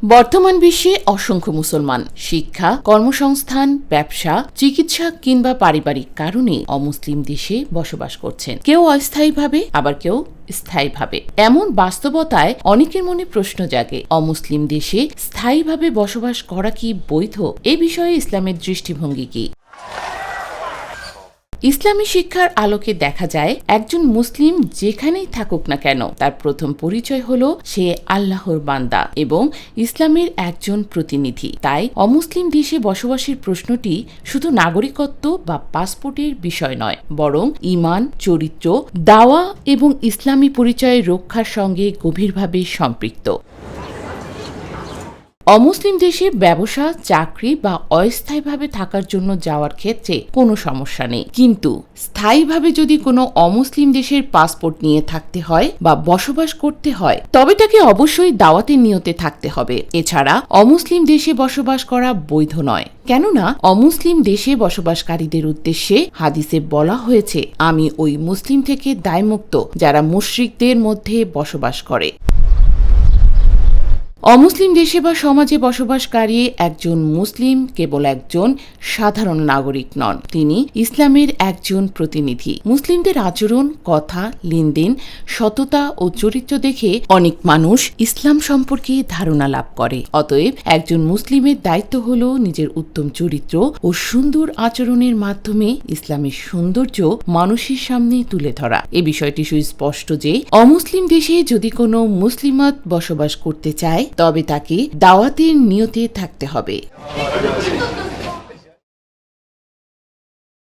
বর্তমান বিশ্বে অসংখ্য মুসলমান শিক্ষা, কর্মসংস্থান, ব্যবসা, চিকিৎসা কিংবা পারিবারিক কারণে অমুসলিম দেশে বসবাস করছেন। কেউ অস্থায়ীভাবে, আবার কেউ স্থায়ীভাবে। এমন বাস্তবতায় অনেকের মনে প্রশ্ন জাগে, অমুসলিম দেশে স্থায়ীভাবে বসবাস করা কি বৈধ? এ বিষয়ে ইসলামের দৃষ্টিভঙ্গি কি? ইসলামী শিক্ষার আলোকে দেখা যায়, একজন মুসলিম যেখানেই থাকুক না কেন, তার প্রথম পরিচয় হলো সে আল্লাহর বান্দা এবং ইসলামের একজন প্রতিনিধি। তাই অমুসলিম দেশে বসবাসের প্রশ্নটি শুধু নাগরিকত্ব বা পাসপোর্টের বিষয় নয়, বরং ঈমান, চরিত্র, দাওয়া এবং ইসলামী পরিচয় রক্ষার সঙ্গে গভীরভাবে সম্পৃক্ত। অমুসলিম দেশে ব্যবসা, চাকরি বা অস্থায়ীভাবে থাকার জন্য যাওয়ার ক্ষেত্রে কোনো সমস্যা নেই, কিন্তু স্থায়ীভাবে যদি কোনো অমুসলিম দেশের পাসপোর্ট নিয়ে থাকতে হয় বা বসবাস করতে হয়, তবে তাকে অবশ্যই দাওয়াতের নিয়তে থাকতে হবে। এছাড়া অমুসলিম দেশে বসবাস করা বৈধ নয়, কেননা অমুসলিম দেশে বসবাসকারীদের উদ্দেশ্যে হাদিসে বলা হয়েছে, আমি ওই মুসলিম থেকে দায়মুক্ত যারা মুশরিকদের মধ্যে বসবাস করে। অমুসলিম দেশে বা সমাজে বসবাসকারী একজন মুসলিম কেবল একজন সাধারণ নাগরিক নন, তিনি ইসলামের একজন প্রতিনিধি। মুসলিমদের আচরণ, কথা, লেনদেন, সততা ও চরিত্র দেখে অনেক মানুষ ইসলাম সম্পর্কে ধারণা লাভ করে। অতএব একজন মুসলিমের দায়িত্ব হল নিজের উত্তম চরিত্র ও সুন্দর আচরণের মাধ্যমে ইসলামের সৌন্দর্য মানুষের সামনে তুলে ধরা। এ বিষয়টি সুস্পষ্ট যে অমুসলিম দেশে যদি কোনো মুসলিমাত বসবাস করতে চায়, তবে তাকে দাওয়াতের নিয়তে থাকতে হবে।